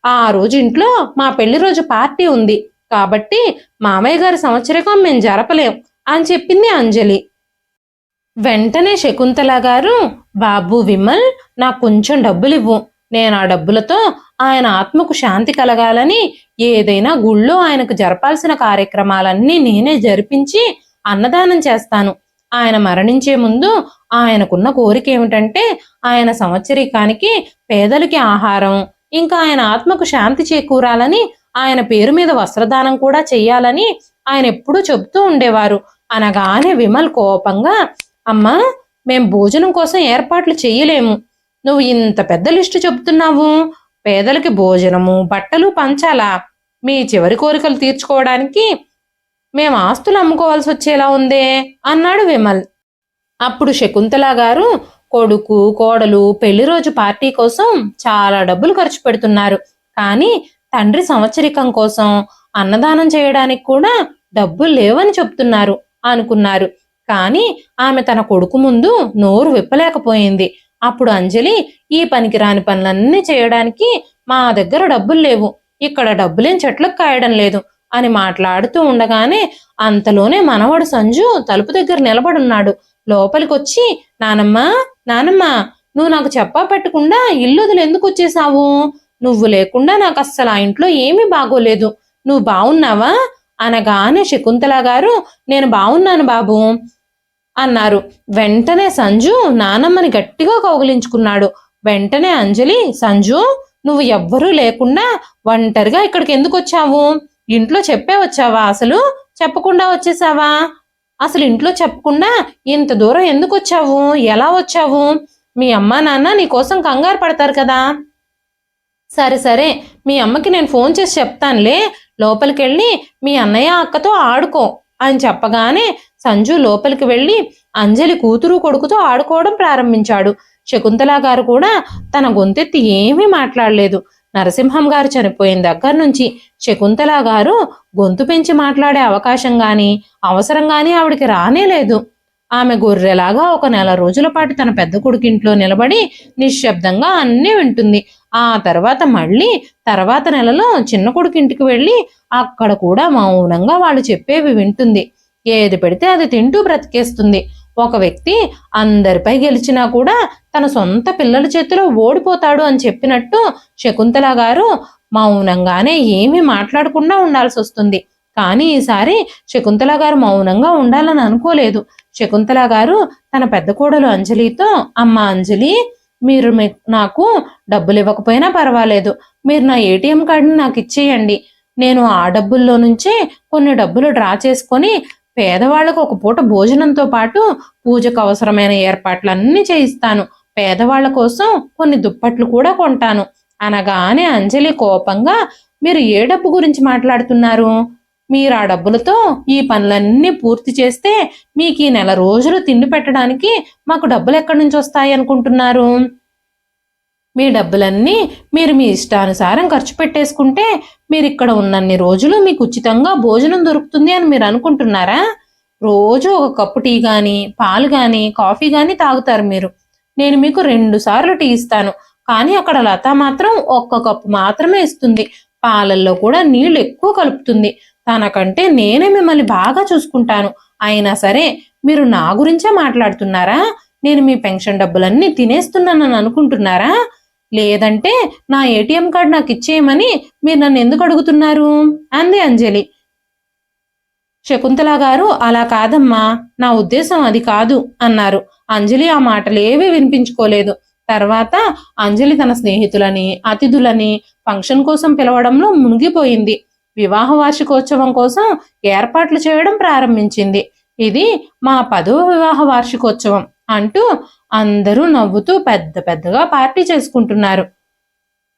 ఆ రోజు ఇంట్లో మా పెళ్లి రోజు పార్టీ ఉంది కాబట్టి మామయ్య గారి సంవత్సరికం మేము జరపలేం అని చెప్పింది అంజలి. వెంటనే శకుంతల గారు, బాబు విమల్, నాకు కొంచెం డబ్బులివ్వు. నేను ఆ డబ్బులతో ఆయన ఆత్మకు శాంతి కలగాలని ఏదైనా గుళ్ళో ఆయనకు జరపాల్సిన కార్యక్రమాలన్నీ నేనే జరిపించి అన్నదానం చేస్తాను. ఆయన మరణించే ముందు ఆయనకున్న కోరిక ఏమిటంటే ఆయన సంవత్సరికానికి పేదలకి ఆహారం, ఇంకా ఆయన ఆత్మకు శాంతి చేకూరాలని ఆయన పేరు మీద వస్త్రదానం కూడా చెయ్యాలని ఆయన ఎప్పుడూ చెబుతూ ఉండేవారు అనగానే విమల్ కోపంగా, అమ్మా, మేం భోజనం కోసం ఏర్పాట్లు చెయ్యలేము. నువ్వు ఇంత పెద్ద లిస్టు చెబుతున్నావు. పేదలకి భోజనము బట్టలు పంచాలా? మీ చివరి కోరికలు తీర్చుకోవడానికి మేం ఆస్తులు అమ్ముకోవాల్సి వచ్చేలా ఉందే అన్నాడు విమల్. అప్పుడు శకుంతల గారు, కొడుకు కోడలు పెళ్లి రోజు పార్టీ కోసం చాలా డబ్బులు ఖర్చు పెడుతున్నారు, కానీ తండ్రి సంవత్సరికం కోసం అన్నదానం చేయడానికి కూడా డబ్బులు లేవని చెప్తున్నారు అనుకున్నారు. కానీ ఆమె తన కొడుకు ముందు నోరు విప్పలేకపోయింది. అప్పుడు అంజలి, ఈ పనికిరాని పనులన్నీ చేయడానికి మా దగ్గర డబ్బులు లేవు, ఇక్కడ డబ్బులేం చెట్లకు కాయడం లేదు అని మాట్లాడుతూ ఉండగానే అంతలోనే మనవడు సంజు తలుపు దగ్గర నిలబడున్నాడు. లోపలికొచ్చి, నానమ్మ, నానమ్మ, నువ్వు నాకు చెప్పా పెట్టకుండా ఇల్లు వదిలి ఎందుకు వచ్చేసావు? నువ్వు లేకుండా నాకు అస్సలు ఆ ఇంట్లో ఏమీ బాగోలేదు. నువ్వు బావున్నావా అనగానే శకుంతల గారు, నేను బావున్నాను బాబు అన్నారు. వెంటనే సంజు నానమ్మని గట్టిగా కౌగిలించుకున్నాడు. వెంటనే అంజలి, సంజు, నువ్వు ఎవ్వరూ లేకుండా ఒంటరిగా ఇక్కడికి ఎందుకు వచ్చావు? ఇంట్లో చెప్పే వచ్చావా? అసలు చెప్పకుండా వచ్చేసావా? అసలు ఇంట్లో చెప్పకుండా ఇంత దూరం ఎందుకు వచ్చావు? ఎలా వచ్చావు? మీ అమ్మా నాన్న నీ కోసం కంగారు పడతారు కదా. సరే సరే, మీ అమ్మకి నేను ఫోన్ చేసి చెప్తానులే, లోపలికి వెళ్ళి మీ అన్నయ్య అక్కతో ఆడుకో అని చెప్పగానే సంజు లోపలికి వెళ్ళి అంజలి కూతురు కొడుకుతో ఆడుకోవడం ప్రారంభించాడు. శకుంతల గారు కూడా తన గొంతెత్తి ఏమీ మాట్లాడలేదు. నరసింహం గారు చనిపోయిన దగ్గర నుంచి శకుంతల గారు గొంతు పెంచి మాట్లాడే అవకాశం గాని అవసరం గాని ఆవిడికి రానేలేదు. ఆమె గొర్రెలాగా ఒక నెల రోజుల పాటు తన పెద్ద కొడుకింట్లో నిలబడి నిశ్శబ్దంగా అన్నీ వింటుంది. ఆ తర్వాత నెలలో చిన్న కొడుకింటికి వెళ్ళి అక్కడ కూడా మౌనంగా వాళ్ళు చెప్పేవి వింటుంది. ఏది పెడితే అది తింటూ బ్రతికేస్తుంది. ఒక వ్యక్తి అందరిపై గెలిచినా కూడా తన సొంత పిల్లల చేతిలో ఓడిపోతాడు అని చెప్పినట్టు శకుంతల గారు మౌనంగానే ఏమీ మాట్లాడకుండా ఉండాల్సి వస్తుంది. కానీ ఈసారి శకుంతల గారు మౌనంగా ఉండాలని అనుకోలేదు. శకుంతల గారు తన పెద్ద కోడలు అంజలితో, అమ్మ అంజలి, మీరు నాకు డబ్బులు ఇవ్వకపోయినా పర్వాలేదు, మీరు నా ఏటీఎం కార్డుని నాకు ఇచ్చేయండి. నేను ఆ డబ్బుల్లో నుంచే కొన్ని డబ్బులు డ్రా చేసుకొని పేదవాళ్లకు ఒక పూట భోజనంతో పాటు పూజకు అవసరమైన ఏర్పాట్లన్నీ చేయిస్తాను. పేదవాళ్ల కోసం కొన్ని దుప్పట్లు కూడా కొంటాను అనగానే అంజలి కోపంగా, మీరు ఏ డబ్బు గురించి మాట్లాడుతున్నారు? మీరు ఆ డబ్బులతో ఈ పనులన్నీ పూర్తి చేస్తే మీకు ఈ నెల రోజులు తిండి పెట్టడానికి మాకు డబ్బులు ఎక్కడి నుంచి వస్తాయి అనుకుంటున్నారు? మీ డబ్బులన్నీ మీరు మీ ఇష్టానుసారం ఖర్చు పెట్టేసుకుంటే మీరు ఇక్కడ ఉన్నన్ని రోజులు మీకు ఉచితంగా భోజనం దొరుకుతుంది అని మీరు అనుకుంటున్నారా? రోజు ఒక కప్పు టీ కానీ పాలు కానీ కాఫీ కానీ తాగుతారు మీరు. నేను మీకు 2 సార్లు టీ ఇస్తాను, కానీ అక్కడ లత మాత్రం 1 కప్పు మాత్రమే ఇస్తుంది. పాలల్లో కూడా నీళ్లు ఎక్కువ కలుపుతుంది. తనకంటే నేనే మిమ్మల్ని బాగా చూసుకుంటాను. అయినా సరే మీరు నా గురించే మాట్లాడుతున్నారా? నేను మీ పెన్షన్ డబ్బులన్నీ తినేస్తున్నానని అనుకుంటున్నారా? లేదంటే నా ఏటీఎం కార్డు నాకు ఇచ్చేయమని మీరు నన్ను ఎందుకు అడుగుతున్నారు అంది అంజలి. శకుంతల గారు, అలా కాదమ్మా, నా ఉద్దేశం అది కాదు అన్నారు. అంజలి ఆ మాటలేవీ వినిపించుకోలేదు. తర్వాత అంజలి తన స్నేహితులని అతిథులని ఫంక్షన్ కోసం పిలవడంలో మునిగిపోయింది. వివాహ వార్షికోత్సవం కోసం ఏర్పాట్లు చేయడం ప్రారంభించింది. ఇది మా 10వ వివాహ వార్షికోత్సవం అంటూ అందరూ నవ్వుతూ పెద్ద పెద్దగా పార్టీ చేసుకుంటున్నారు.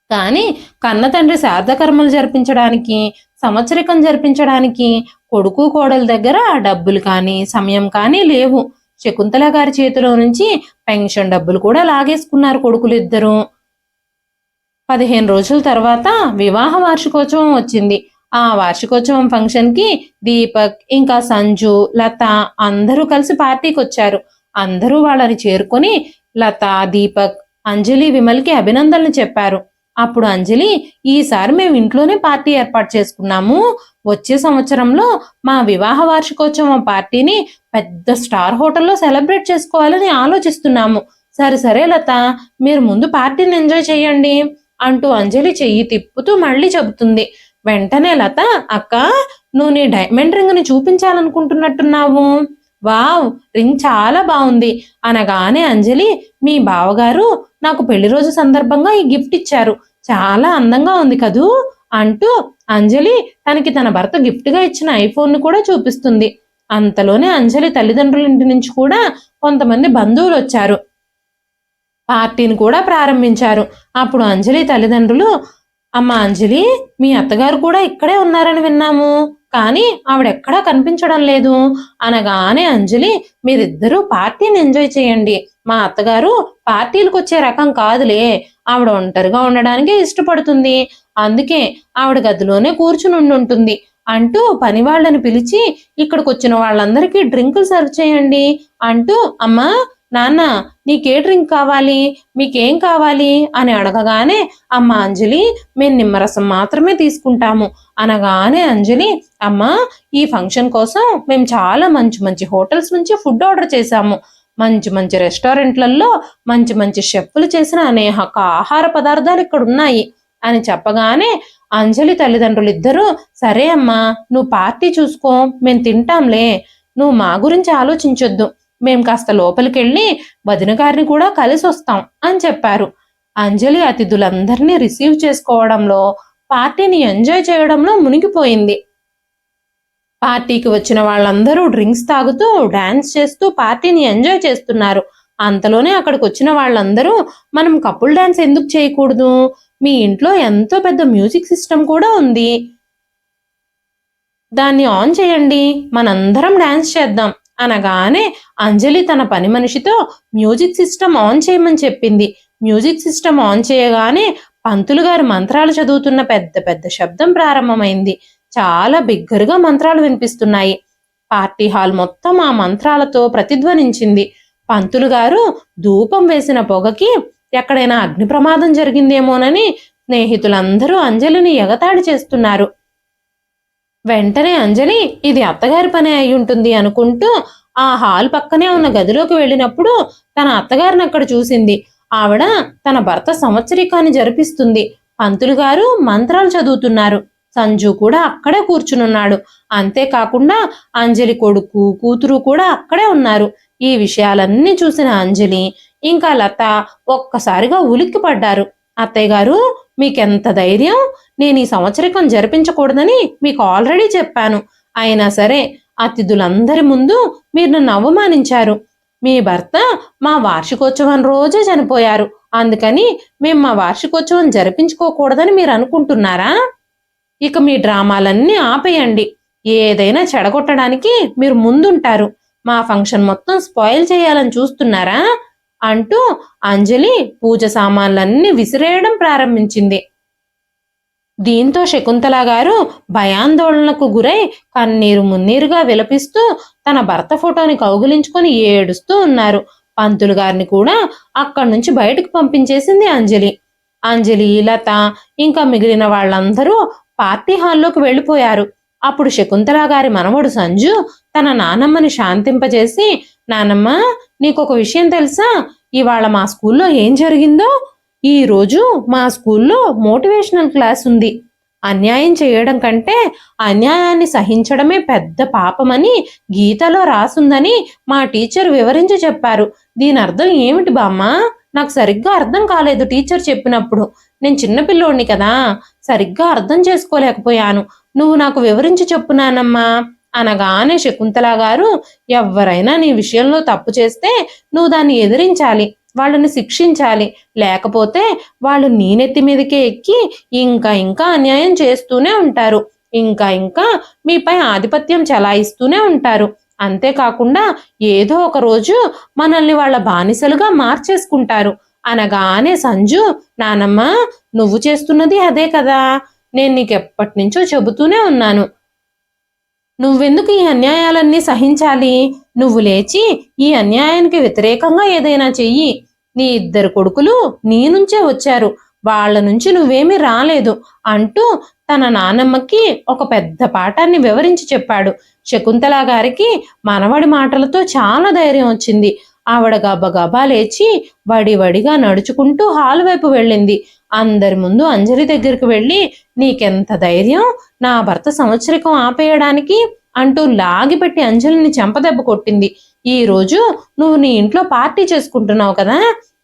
కానీ కన్న తండ్రి శారదకర్మలు జరిపించడానికి, సంవత్సరికం జరిపించడానికి కొడుకు కోడల దగ్గర డబ్బులు కానీ సమయం కానీ లేవు. శకుంతల గారి చేతిలో నుంచి పెన్షన్ డబ్బులు కూడా లాగేసుకున్నారు కొడుకులిద్దరూ. 15 రోజుల తర్వాత వివాహ వార్షికోత్సవం వచ్చింది. ఆ వార్షికోత్సవం ఫంక్షన్ కి దీపక్, ఇంకా సంజు, లత అందరూ కలిసి పార్టీకి వచ్చారు. అందరూ వాళ్ళని చేరుకొని లత, దీపక్, అంజలి, విమల్కి అభినందనలు చెప్పారు. అప్పుడు అంజలి, ఈసారి మేము ఇంట్లోనే పార్టీ ఏర్పాటు చేసుకున్నాము. వచ్చే సంవత్సరంలో మా వివాహ వార్షికోత్సవం పార్టీని పెద్ద స్టార్ హోటల్లో సెలబ్రేట్ చేసుకోవాలని ఆలోచిస్తున్నాము. సరే లత, మీరు ముందు పార్టీని ఎంజాయ్ చేయండి అంటూ అంజలి చెయ్యి తిప్పుతూ మళ్ళీ చెబుతుంది. వెంటనే లత, అక్క, నువ్వు నీ డైమండ్ రింగ్ ని చూపించాలనుకుంటున్నట్టున్నావు. వావ్, రింగ్ చాలా బాగుంది అనగానే అంజలి, మీ బావగారు నాకు పెళ్లి రోజు సందర్భంగా ఈ గిఫ్ట్ ఇచ్చారు, చాలా అందంగా ఉంది కదూ అంటూ అంజలి తనకి తన భర్త గిఫ్ట్ గా ఇచ్చిన ఐఫోన్ ను కూడా చూపిస్తుంది. అంతలోనే అంజలి తల్లిదండ్రుల ఇంటి నుంచి కూడా కొంతమంది బంధువులు వచ్చారు. పార్టీని కూడా ప్రారంభించారు. అప్పుడు అంజలి తల్లిదండ్రులు, అమ్మ అంజలి, మీ అత్తగారు కూడా ఇక్కడే ఉన్నారని విన్నాము, కానీ ఆవిడెక్కడా కనిపించడం లేదు అనగానే అంజలి, మీరిద్దరూ పార్టీని ఎంజాయ్ చేయండి, మా అత్తగారు పార్టీలకు వచ్చే రకం కాదులే, ఆవిడ ఒంటరిగా ఉండడానికే ఇష్టపడుతుంది, అందుకే ఆవిడ గదిలోనే కూర్చుని ఉంటుంది అంటూ పని వాళ్ళని పిలిచి ఇక్కడికి వచ్చిన వాళ్ళందరికీ డ్రింకులు సర్వ్ చేయండి అంటూ, అమ్మా నాన్న, నీకే డ్రింక్ కావాలి, మీకేం కావాలి అని అడగగానే, అమ్మ అంజలి, మేము నిమ్మరసం మాత్రమే తీసుకుంటాము అనగానే అంజలి, అమ్మా, ఈ ఫంక్షన్ కోసం మేము చాలా మంచి మంచి హోటల్స్ నుంచి ఫుడ్ ఆర్డర్ చేశాము, మంచి మంచి రెస్టారెంట్లలో మంచి మంచి షెఫ్లు చేసిన అనేక ఆహార పదార్థాలు ఇక్కడ ఉన్నాయి అని చెప్పగానే అంజలి తల్లిదండ్రులు ఇద్దరూ, సరే అమ్మా, నువ్వు పార్టీ చూసుకో, మేము తింటాంలే, నువ్వు మా గురించి ఆలోచించొద్దు, మేం కాస్త లోపలికెళ్ళి వదిన గారిని కూడా కలిసి వస్తాం అని చెప్పారు. అంజలి అతిథులందరినీ రిసీవ్ చేసుకోవడంలో, పార్టీని ఎంజాయ్ చేయడంలో మునిగిపోయింది. పార్టీకి వచ్చిన వాళ్ళందరూ డ్రింక్స్ తాగుతూ డాన్స్ చేస్తూ పార్టీని ఎంజాయ్ చేస్తున్నారు. అంతలోనే అక్కడికి వచ్చిన వాళ్ళందరూ, మనం కపుల్ డాన్స్ ఎందుకు చేయకూడదు, మీ ఇంట్లో ఎంతో పెద్ద మ్యూజిక్ సిస్టమ్ కూడా ఉంది, దాన్ని ఆన్ చేయండి, మనందరం డాన్స్ చేద్దాం అనగానే అంజలి తన పని మనిషితో మ్యూజిక్ సిస్టమ్ ఆన్ చేయమని చెప్పింది. మ్యూజిక్ సిస్టమ్ ఆన్ చేయగానే పంతులు గారు మంత్రాలు చదువుతున్న పెద్ద పెద్ద శబ్దం ప్రారంభమైంది. చాలా బిగ్గరగా మంత్రాలు వినిపిస్తున్నాయి. పార్టీ హాల్ మొత్తం ఆ మంత్రాలతో ప్రతిధ్వనించింది. పంతులు గారు ధూపం వేసిన పొగకి ఎక్కడైనా అగ్ని ప్రమాదం జరిగిందేమోనని స్నేహితులందరూ అంజలిని ఎగతాళి చేస్తున్నారు. వెంటనే అంజలి, ఇది అత్తగారి పని అయి ఉంటుంది అనుకుంటూ ఆ హాల్ పక్కనే ఉన్న గదిలోకి వెళ్ళినప్పుడు తన అత్తగారిని అక్కడ చూసింది. ఆవిడ తన భర్త సంవత్సరికాన్ని జరిపిస్తుంది. పంతులు గారు మంత్రాలు చదువుతున్నారు. సంజు కూడా అక్కడే కూర్చునున్నాడు. అంతేకాకుండా అంజలి కొడుకు, కూతురు కూడా అక్కడే ఉన్నారు. ఈ విషయాలన్నీ చూసిన అంజలి ఇంకా లత ఒక్కసారిగా ఉలిక్కి పడ్డారు. అత్తయ్య గారు, మీకెంత ధైర్యం, నేను ఈ సంవత్సరికం జరిపించకూడదని మీకు ఆల్రెడీ చెప్పాను, అయినా సరే అతిథులందరి ముందు మీరు నన్ను అవమానించారు. మీ భర్త మా వార్షికోత్సవం రోజే చనిపోయారు, అందుకని మేము మా వార్షికోత్సవం జరిపించుకోకూడదని మీరు అనుకుంటున్నారా? ఇక మీ డ్రామాలన్నీ ఆపేయండి, ఏదైనా చెడగొట్టడానికి మీరు ముందుంటారు, మా ఫంక్షన్ మొత్తం స్పాయిల్ చేయాలని చూస్తున్నారా అంటూ అంజలి పూజ సామాన్లన్నీ విసిరేయడం ప్రారంభించింది. దీంతో శకుంతల గారు భయాందోళనకు గురై కన్నీరు మున్నీరుగా విలపిస్తూ తన భర్త ఫోటోని కౌగిలించుకొని ఏడుస్తూ ఉన్నారు. పంతులు గారిని కూడా అక్కడి నుంచి బయటకు పంపించేసింది అంజలి. అంజలి, లత ఇంకా మిగిలిన వాళ్ళందరూ పార్టీ హాల్లోకి వెళ్ళిపోయారు. అప్పుడు శకుంతల గారి మనవడు సంజు తన నానమ్మని శాంతింపజేసి, నానమ్మ, నీకొక విషయం తెలుసా, ఇవాళ మా స్కూల్లో ఏం జరిగిందో? ఈ రోజు మా స్కూల్లో మోటివేషనల్ క్లాస్ ఉంది. అన్యాయం చేయడం కంటే అన్యాయాన్ని సహించడమే పెద్ద పాపమని గీతలో రాసుందని మా టీచర్ వివరించి చెప్పారు. దీని అర్థం ఏమిటి బామ్మ? నాకు సరిగ్గా అర్థం కాలేదు టీచర్ చెప్పినప్పుడు. నేను చిన్నపిల్లోడిని కదా, సరిగ్గా అర్థం చేసుకోలేకపోయాను. నువ్వు నాకు వివరించి చెప్పు నానమ్మా అనగానే శకుంతల గారు, ఎవరైనా నీ విషయంలో తప్పు చేస్తే నువ్వు దాన్ని ఎదిరించాలి, వాళ్ళని శిక్షించాలి. లేకపోతే వాళ్ళు నీ నెత్తి మీదకే ఎక్కి ఇంకా ఇంకా అన్యాయం చేస్తూనే ఉంటారు. ఇంకా ఇంకా మీపై ఆధిపత్యం చెలాయిస్తూనే ఉంటారు. అంతేకాకుండా ఏదో ఒక రోజు మనల్ని వాళ్ళ బానిసలుగా మార్చేసుకుంటారు అనగానే సంజు, నానమ్మ నువ్వు చేస్తున్నది అదే కదా, నేను నీకెప్పటి నుంచో చెబుతూనే ఉన్నాను. నువ్వెందుకు ఈ అన్యాయాలన్నీ సహించాలి? నువ్వు లేచి ఈ అన్యాయానికి వ్యతిరేకంగా ఏదైనా చెయ్యి. నీ 2 కొడుకులు నీ నుంచే వచ్చారు, వాళ్ళ నుంచి నువ్వేమీ రాలేదు అంటూ తన నానమ్మకి ఒక పెద్ద పాఠాన్ని వివరించి చెప్పాడు. శకుంతల గారికి మనవడి మాటలతో చాలా ధైర్యం వచ్చింది. ఆవిడ గబగబా లేచి వడివడిగా నడుచుకుంటూ హాల్ వైపు వెళ్ళింది. అందరి ముందు అంజలి దగ్గరికి వెళ్ళి, నీకెంత ధైర్యం నా భర్త సంవత్సరికం ఆపేయడానికి అంటూ లాగిపెట్టి అంజలిని చెంపదెబ్బ కొట్టింది. ఈ రోజు నువ్వు నీ ఇంట్లో పార్టీ చేసుకుంటున్నావు కదా,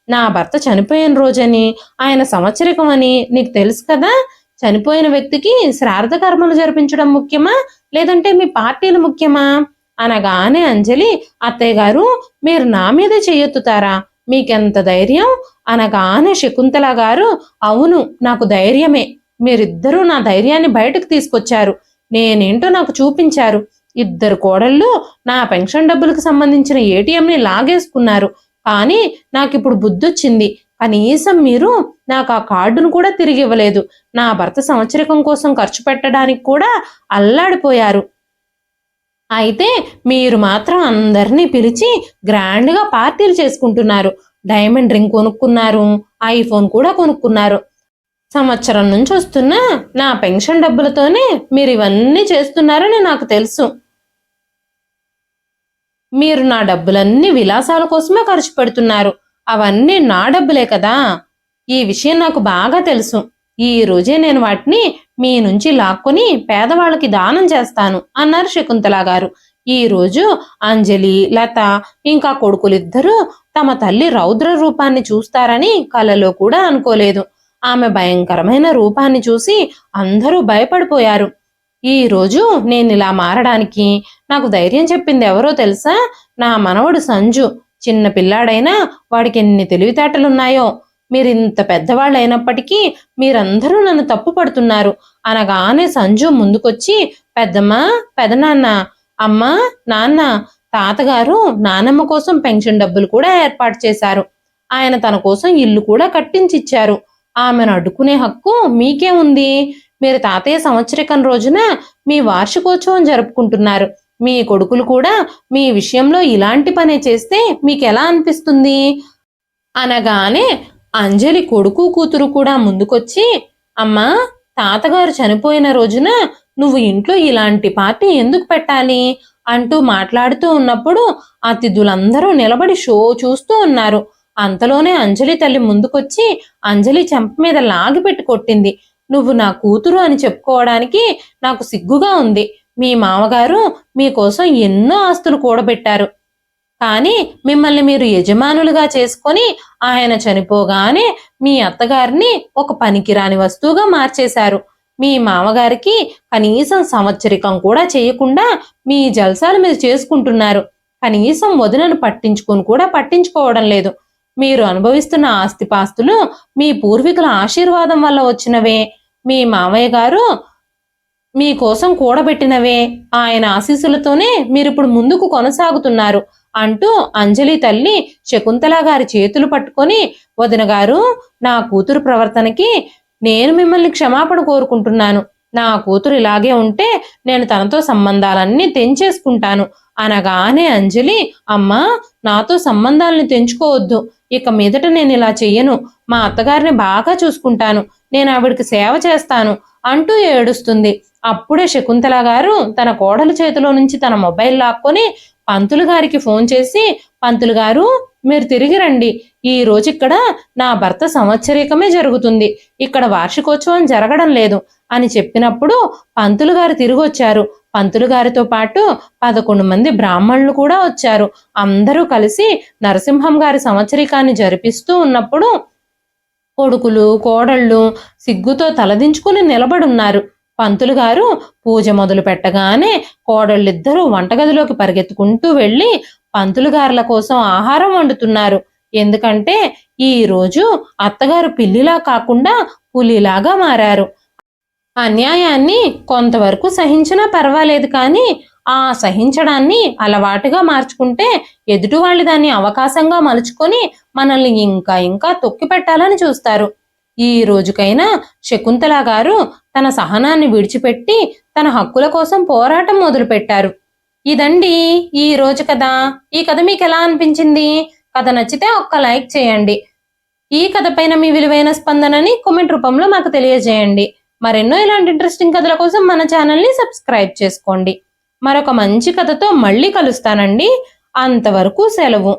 నా భర్త చనిపోయిన రోజని, ఆయన సంవత్సరికం అని నీకు తెలుసు కదా. చనిపోయిన వ్యక్తికి శ్రాద్ధ కర్మలు జరిపించడం ముఖ్యమా, లేదంటే మీ పార్టీలు ముఖ్యమా అనగానే అంజలి, అత్తయ్య గారు మీరు నా మీదే చెయ్యెత్తుతారా, మీకెంత ధైర్యం అనగానే శకుంతల గారు, అవును నాకు ధైర్యమే, మీరిద్దరూ నా ధైర్యాన్ని బయటకు తీసుకొచ్చారు, నేనేంటో నాకు చూపించారు. 2 కోడళ్ళు నా పెన్షన్ డబ్బులకు సంబంధించిన ఏటీఎంని లాగేసుకున్నారు. కానీ నాకిప్పుడు బుద్ధొచ్చింది. కనీసం మీరు నాకు ఆ కార్డును కూడా తిరిగి ఇవ్వలేదు. నా భర్త సంవత్సరికం కోసం ఖర్చు పెట్టడానికి కూడా అల్లాడిపోయారు. అయితే మీరు మాత్రం అందరినీ పిలిచి గ్రాండ్గా పార్టీలు చేసుకుంటున్నారు. డైమండ్ రింగ్ కొనుక్కున్నారు, ఐఫోన్ కూడా కొనుక్కున్నారు. సంవత్సరం నుంచి వస్తున్న నా పెన్షన్ డబ్బులతోనే మీరు ఇవన్నీ చేస్తున్నారని నాకు తెలుసు. మీరు నా డబ్బులన్నీ విలాసాల కోసమే ఖర్చు పెడుతున్నారు. అవన్నీ నా డబ్బులే కదా. ఈ విషయం నాకు బాగా తెలుసు. ఈ రోజే నేను వాటిని మీ నుంచి లాక్కొని పేదవాళ్ళకి దానం చేస్తాను అన్నారు శకుంతల గారు. ఈ రోజు అంజలి, లత ఇంకా కొడుకులిద్దరూ తమ తల్లి రౌద్ర రూపాన్ని చూస్తారని కలలో కూడా అనుకోలేదు. ఆమె భయంకరమైన రూపాన్ని చూసి అందరూ భయపడిపోయారు. ఈ రోజు నేను ఇలా మారడానికి నాకు ధైర్యం చెప్పింది ఎవరో తెలుసా? నా మనవడు సంజు. చిన్న పిల్లాడైనా వాడికి ఎన్ని తెలివితేటలున్నాయో. మీరింత పెద్దవాళ్ళు అయినప్పటికీ మీరందరూ నన్ను తప్పు పడుతున్నారు అనగానే సంజు ముందుకొచ్చి, పెద్దమ్మ, పెదనాన్న, అమ్మ, నాన్న, తాతగారు నానమ్మ కోసం పెన్షన్ డబ్బులు కూడా ఏర్పాటు చేశారు. ఆయన తన కోసం ఇల్లు కూడా కట్టించిచ్చారు. ఆమెను అడ్డుకునే హక్కు మీకే ఉంది. మీరు తాతయ్య సంవత్సరికం రోజున మీ వార్షికోత్సవం జరుపుకుంటున్నారు. మీ కొడుకులు కూడా మీ విషయంలో ఇలాంటి పనే చేస్తే మీకెలా అనిపిస్తుంది అనగానే అంజలి కొడుకు కూతురు కూడా ముందుకొచ్చి, అమ్మా, తాతగారు చనిపోయిన రోజున నువ్వు ఇంట్లో ఇలాంటి పార్టీ ఎందుకు పెట్టాలి అంటూ మాట్లాడుతూ ఉన్నప్పుడు అతిథులందరూ నిలబడి షో చూస్తూ ఉన్నారు. అంతలోనే అంజలి తల్లి ముందుకొచ్చి అంజలి చెంప మీద లాగిపెట్టి కొట్టింది. నువ్వు నా కూతురు అని చెప్పుకోవడానికి నాకు సిగ్గుగా ఉంది. మీ మామగారు మీకోసం ఎన్నో ఆస్తులు కూడబెట్టారు. కానీ మిమ్మల్ని మీరు యజమానులుగా చేసుకొని ఆయన చనిపోగానే మీ అత్తగారిని ఒక పనికిరాని వస్తువుగా మార్చేశారు. మీ మామగారికి కనీసం సంవత్సరికం కూడా చేయకుండా మీ జల్సాలు మీరు చేసుకుంటున్నారు. కనీసం వదినను పట్టించుకోవడం లేదు. మీరు అనుభవిస్తున్న ఆస్తిపాస్తులు మీ పూర్వీకుల ఆశీర్వాదం వల్ల వచ్చినవే. మీ మామయ్య గారు మీకోసం కూడబెట్టినవే. ఆయన ఆశీస్సులతోనే మీరిప్పుడు ముందుకు కొనసాగుతున్నారు అంటూ అంజలి తల్లి శకుంతల గారి చేతులు పట్టుకొని, వదిన గారు, నా కూతురు ప్రవర్తనకి నేను మిమ్మల్ని క్షమాపణ కోరుకుంటున్నాను. నా కూతురు ఇలాగే ఉంటే నేను తనతో సంబంధాలన్నీ తెంచేసుకుంటాను అనగానే అంజలి, అమ్మా, నాతో సంబంధాలను తెంచుకోవద్దు. ఇక మీదట నేను ఇలా చెయ్యను. మా అత్తగారిని బాగా చూసుకుంటాను. నేను ఆవిడికి సేవ చేస్తాను అంటూ ఏడుస్తుంది. అప్పుడే శకుంతల గారు తన కోడల చేతిలో నుంచి తన మొబైల్ లాక్కొని పంతులు గారికి ఫోన్ చేసి, పంతులు గారు, మీరు తిరిగి రండి. ఈ రోజు ఇక్కడ నా భర్త సంవత్సరీకమే జరుగుతుంది, ఇక్కడ వార్షికోత్సవం జరగడం లేదు అని చెప్పినప్పుడు పంతులు గారు తిరిగి వచ్చారు. పంతులు గారితో పాటు 11 మంది బ్రాహ్మణులు కూడా వచ్చారు. అందరూ కలిసి నరసింహం గారి సంవత్సరీకాన్ని జరిపిస్తూ ఉన్నప్పుడు కొడుకులు కోడళ్ళు సిగ్గుతో తలదించుకుని నిలబడున్నారు. పంతులు గారు పూజ మొదలు పెట్టగానే కోడళ్ళిద్దరూ వంటగదిలోకి పరిగెత్తుకుంటూ వెళ్ళి పంతులు గారుల కోసం ఆహారం వండుతున్నారు. ఎందుకంటే ఈ రోజు అత్తగారు పిల్లిలా కాకుండా పులిలాగా మారారు. అన్యాయాన్ని కొంతవరకు సహించినా పర్వాలేదు, కానీ ఆ సహించడాన్ని అలవాటుగా మార్చుకుంటే ఎదుటి వాళ్ళు దాన్ని అవకాశంగా మలుచుకొని మనల్ని ఇంకా ఇంకా తొక్కి పెట్టాలని చూస్తారు. ఈ రోజుకైనా శకుంతల గారు తన సహనాన్ని విడిచిపెట్టి తన హక్కుల కోసం పోరాటం మొదలుపెట్టారు. ఇదండి ఈ రోజు కథ. ఈ కథ మీకు ఎలా అనిపించింది? కథ నచ్చితే ఒక్క లైక్ చేయండి. ఈ కథ పైన మీ విలువైన స్పందనని కామెంట్ రూపంలో మాకు తెలియజేయండి. మరెన్నో ఇలాంటి ఇంట్రెస్టింగ్ కథల కోసం మన ఛానల్ని సబ్స్క్రైబ్ చేసుకోండి. మరొక మంచి కథతో మళ్ళీ కలుస్తానండి. అంతవరకు సెలవు.